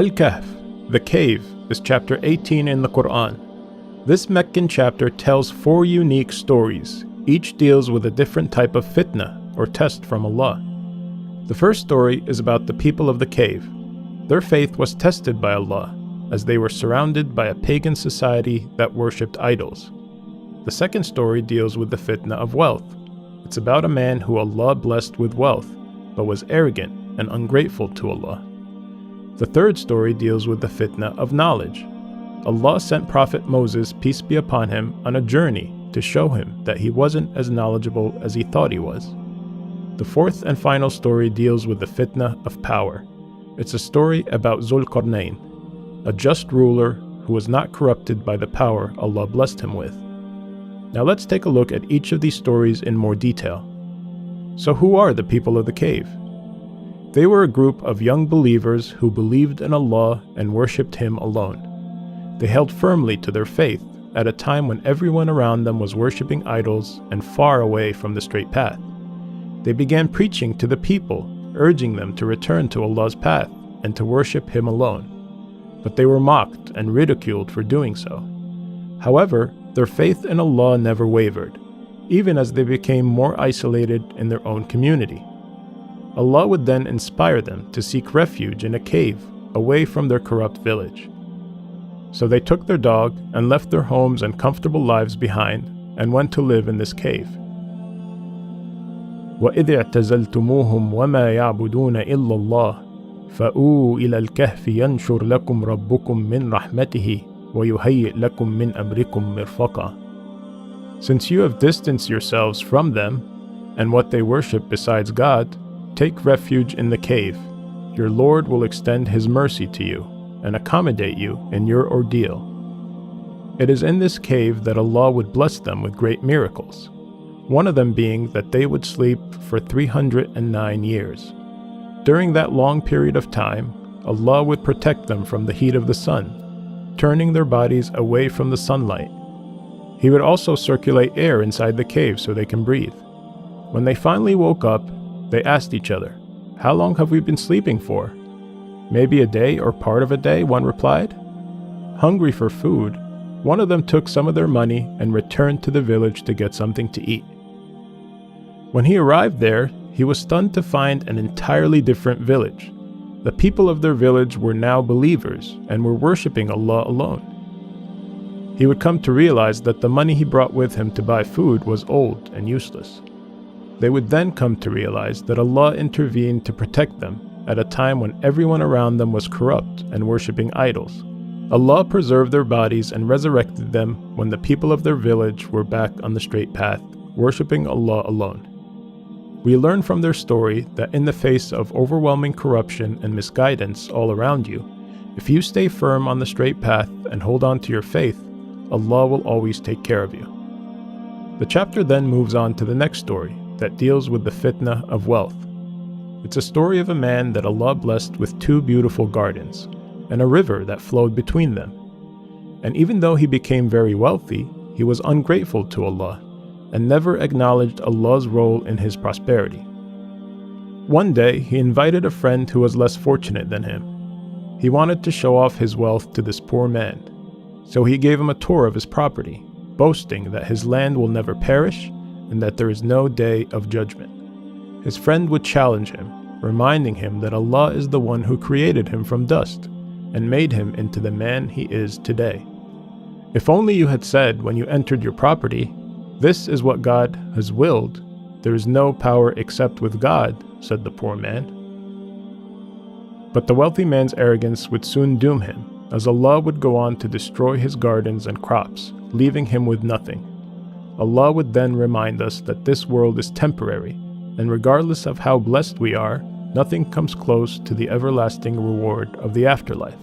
Al-Kahf, the cave, is chapter 18 in the Quran. This Meccan chapter tells 4 unique stories. Each deals with a different type of fitna, or test from Allah. The first story is about the people of the cave. Their faith was tested by Allah, as they were surrounded by a pagan society that worshipped idols. The second story deals with the fitna of wealth. It's about a man who Allah blessed with wealth, but was arrogant and ungrateful to Allah. The third story deals with the fitna of knowledge. Allah sent Prophet Moses, peace be upon him, on a journey to show him that he wasn't as knowledgeable as he thought he was. The fourth and final story deals with the fitna of power. It's a story about Dhu'l-Qarnayn, a just ruler who was not corrupted by the power Allah blessed him with. Now let's take a look at each of these stories in more detail. So who are the people of the cave? They were a group of young believers who believed in Allah and worshipped Him alone. They held firmly to their faith at a time when everyone around them was worshipping idols and far away from the straight path. They began preaching to the people, urging them to return to Allah's path and to worship Him alone. But they were mocked and ridiculed for doing so. However, their faith in Allah never wavered, even as they became more isolated in their own community. Allah would then inspire them to seek refuge in a cave away from their corrupt village. So they took their dog and left their homes and comfortable lives behind and went to live in this cave. وَإِذِ اعْتَزَلْتُمُوهُمْ وَمَا يَعْبُدُونَ إِلَّا اللَّهَ فَأْوُوا إِلَى الْكَهْفِ يَنْشُرْ لَكُمْ رَبُّكُمْ مِنْ رَحْمَتِهِ وَيُهَيِّئْ لَكُمْ مِنْ أَمْرِكُمْ مِرْفَقًا. Since you have distanced yourselves from them and what they worship besides God, take refuge in the cave. Your Lord will extend His mercy to you and accommodate you in your ordeal. It is in this cave that Allah would bless them with great miracles, one of them being that they would sleep for 309 years. During that long period of time, Allah would protect them from the heat of the sun, turning their bodies away from the sunlight. He would also circulate air inside the cave so they can breathe. When they finally woke up, they asked each other, "How long have we been sleeping for?" "Maybe a day or part of a day," one replied. Hungry for food, one of them took some of their money and returned to the village to get something to eat. When he arrived there, he was stunned to find an entirely different village. The people of their village were now believers and were worshipping Allah alone. He would come to realize that the money he brought with him to buy food was old and useless. They would then come to realize that Allah intervened to protect them at a time when everyone around them was corrupt and worshipping idols. Allah preserved their bodies and resurrected them when the people of their village were back on the straight path, worshipping Allah alone. We learn from their story that in the face of overwhelming corruption and misguidance all around you, if you stay firm on the straight path and hold on to your faith, Allah will always take care of you. The chapter then moves on to the next story that deals with the fitna of wealth. It's a story of a man that Allah blessed with 2 beautiful gardens and a river that flowed between them. And even though he became very wealthy, he was ungrateful to Allah and never acknowledged Allah's role in his prosperity. One day, he invited a friend who was less fortunate than him. He wanted to show off his wealth to this poor man, so he gave him a tour of his property, boasting that his land will never perish and that there is no day of judgment. His friend would challenge him, reminding him that Allah is the one who created him from dust and made him into the man he is today. "If only you had said when you entered your property, 'This is what God has willed,' there is no power except with God," said the poor man. But the wealthy man's arrogance would soon doom him, as Allah would go on to destroy his gardens and crops, leaving him with nothing. Allah would then remind us that this world is temporary, and regardless of how blessed we are, nothing comes close to the everlasting reward of the afterlife.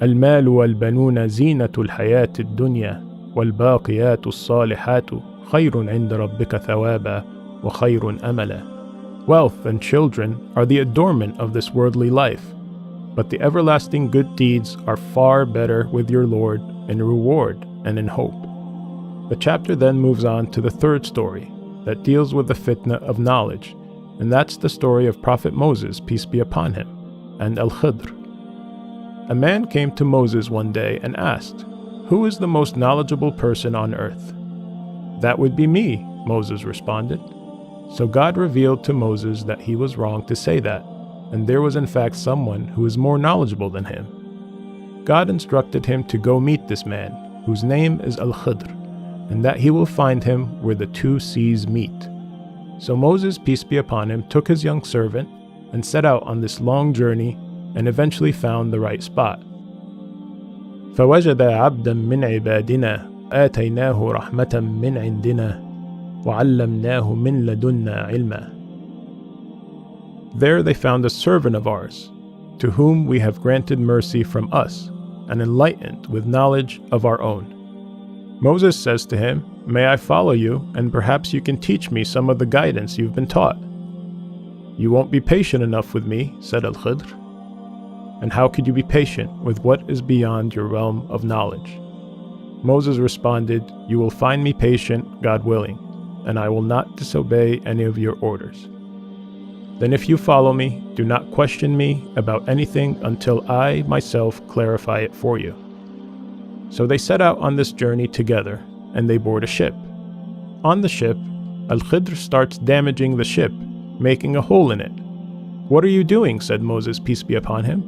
المال والبنون زينة الحياة الدنيا والباقيات الصالحات خير عند ربك ثوابا وخير أملا. Wealth and children are the adornment of this worldly life, but the everlasting good deeds are far better with your Lord in reward and in hope. The chapter then moves on to the third story that deals with the fitna of knowledge, and that's the story of Prophet Moses, peace be upon him, and Al-Khidr, A man came to Moses one day and asked, "Who is the most knowledgeable person on earth?" "That would be me," Moses responded. So God revealed to Moses that he was wrong to say that, and there was in fact someone who is more knowledgeable than him. God instructed him to go meet this man, whose name is Al-Khidr, and that he will find him where the two seas meet. So Moses, peace be upon him, took his young servant and set out on this long journey and eventually found the right spot. فَوَجَدَ عَبْدًا مِّنْ عِبَادِنَا آتَيْنَاهُ رَحْمَةً مِّنْ عِنْدِنَا وَعَلَّمْنَاهُ مِنْ لَدُنَّا عِلْمًا. There they found a servant of ours, to whom we have granted mercy from us, and enlightened with knowledge of our own. Moses says to him, "May I follow you, and perhaps you can teach me some of the guidance you've been taught?" "You won't be patient enough with me," said Al-Khidr. "And how could you be patient with what is beyond your realm of knowledge?" Moses responded, "You will find me patient, God willing, and I will not disobey any of your orders. Then if you follow me, do not question me about anything until I myself clarify it for you." So they set out on this journey together, and they board a ship. On the ship, Al-Khidr starts damaging the ship, making a hole in it. "What are you doing?" said Moses, peace be upon him.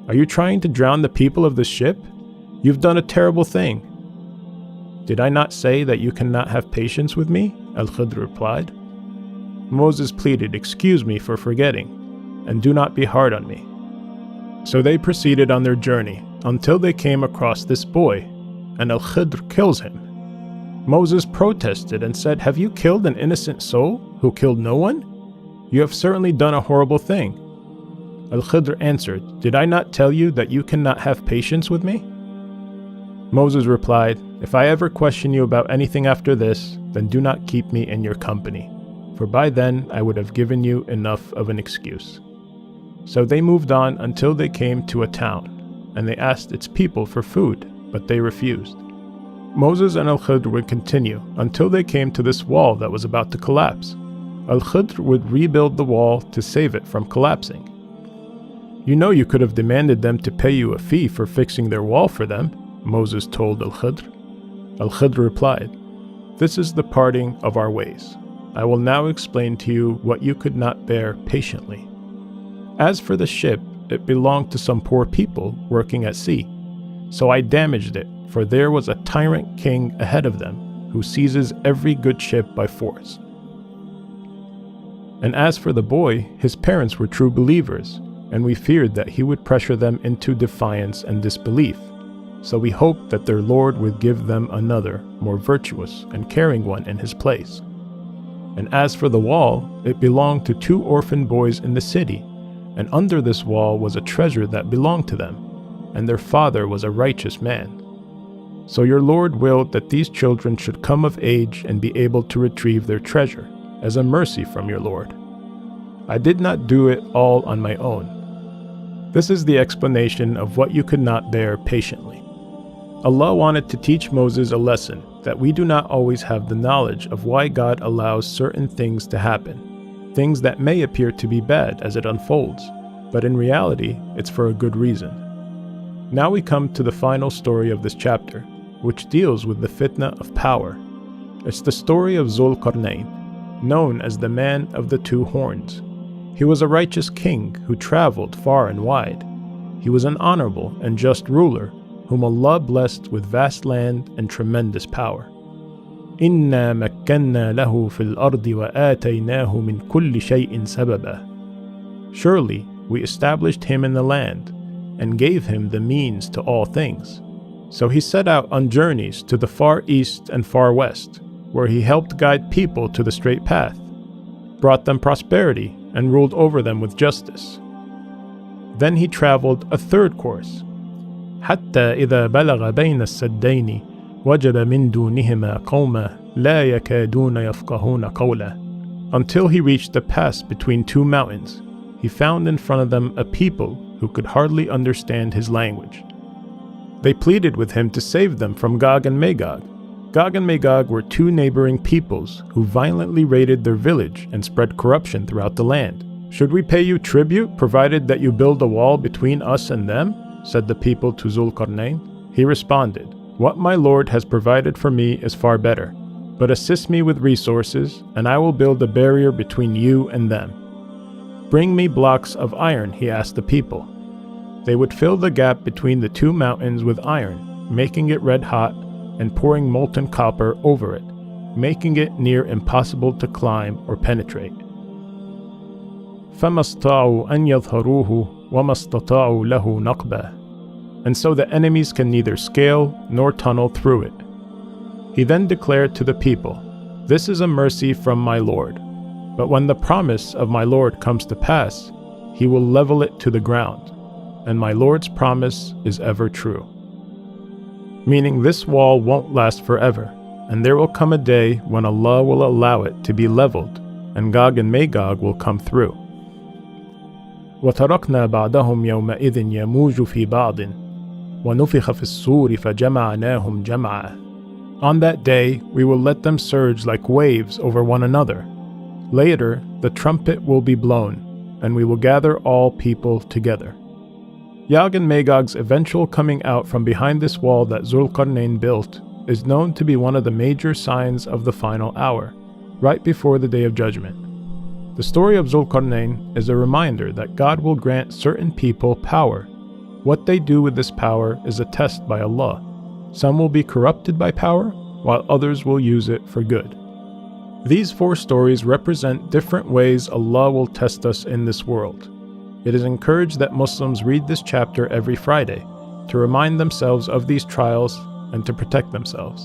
"Are you trying to drown the people of this ship? You've done a terrible thing." "Did I not say that you cannot have patience with me?" Al-Khidr replied. Moses pleaded, "Excuse me for forgetting, and do not be hard on me." So they proceeded on their journey until they came across this boy, and Al-Khidr kills him. Moses protested and said, "Have you killed an innocent soul who killed no one? You have certainly done a horrible thing." Al-Khidr answered, "Did I not tell you that you cannot have patience with me?" Moses replied, "If I ever question you about anything after this, then do not keep me in your company, for by then I would have given you enough of an excuse." So they moved on until they came to a town, and they asked its people for food, but they refused. Moses and Al-Khidr would continue until they came to this wall that was about to collapse. Al-Khidr would rebuild the wall to save it from collapsing. "You know you could have demanded them to pay you a fee for fixing their wall for them," Moses told Al-Khidr. Al-Khidr replied, "This is the parting of our ways. I will now explain to you what you could not bear patiently. As for the ship, it belonged to some poor people working at sea. So I damaged it, for there was a tyrant king ahead of them, who seizes every good ship by force. And as for the boy, his parents were true believers, and we feared that he would pressure them into defiance and disbelief. So we hoped that their Lord would give them another, more virtuous and caring one in his place. And as for the wall, it belonged to 2 orphan boys in the city, and under this wall was a treasure that belonged to them, and their father was a righteous man. So your Lord willed that these children should come of age and be able to retrieve their treasure, as a mercy from your Lord. I did not do it all on my own." This is the explanation of what you could not bear patiently. Allah wanted to teach Moses a lesson that we do not always have the knowledge of why God allows certain things to happen, things that may appear to be bad as it unfolds, but in reality, it's for a good reason. Now we come to the final story of this chapter, which deals with the fitna of power. It's the story of Dhu'l-Qarnayn, known as the man of the 2 horns. He was a righteous king who traveled far and wide. He was an honorable and just ruler, whom Allah blessed with vast land and tremendous power. إِنَّا مَكَّنَّا لَهُ فِي الْأَرْضِ وَآتَيْنَاهُ مِنْ كُلِّ شَيْءٍ سَبَبًا. Surely we established him in the land, and gave him the means to all things. So he set out on journeys to the far east and far west, where he helped guide people to the straight path, brought them prosperity, and ruled over them with justice. Then he traveled a 3rd course, حتى إذا بلغ بين السدين وجد من دونهما قوما لا يكادون يفقهون قولا. Until he reached the pass between 2 mountains, he found in front of them a people who could hardly understand his language. They pleaded with him to save them from Gog and Magog. Gog and Magog were 2 neighboring peoples who violently raided their village and spread corruption throughout the land. "Should we pay you tribute provided that you build a wall between us and them?" said the people to Dhu'l-Qarnayn. He responded, "What my Lord has provided for me is far better, but assist me with resources, and I will build a barrier between you and them." "Bring me blocks of iron," he asked the people. They would fill the gap between the two mountains with iron, making it red hot, and pouring molten copper over it, making it near impossible to climb or penetrate. فَمَا اسْطَاعُوا أَنْ يَظْهَرُوهُ وَمَا اسْتَطَاعُوا لَهُ نَقْبًا. And so the enemies can neither scale nor tunnel through it. He then declared to the people, "This is a mercy from my Lord. But when the promise of my Lord comes to pass, he will level it to the ground, and my Lord's promise is ever true." Meaning this wall won't last forever, and there will come a day when Allah will allow it to be leveled, and Gog and Magog will come through. وَتَرَكْنَا بَعْدَهُمْ يَوْمَئِذٍ يَمُوجُ فِي بَعْضٍ وَنُفِخَ فِي الصُّورِ فَجَمَعْنَاهُمْ جَمْعًا. On that day we will let them surge like waves over one another. Later the trumpet will be blown, and we will gather all people together. Yog and Magog's eventual coming out from behind this wall that Dhu'l-Qarnayn built is known to be one of the major signs of the final hour, right before the Day of Judgment. The story of Dhu'l-Qarnayn is a reminder that God will grant certain people power. What they do with this power is a test by Allah. Some will be corrupted by power, while others will use it for good. These 4 stories represent different ways Allah will test us in this world. It is encouraged that Muslims read this chapter every Friday to remind themselves of these trials and to protect themselves.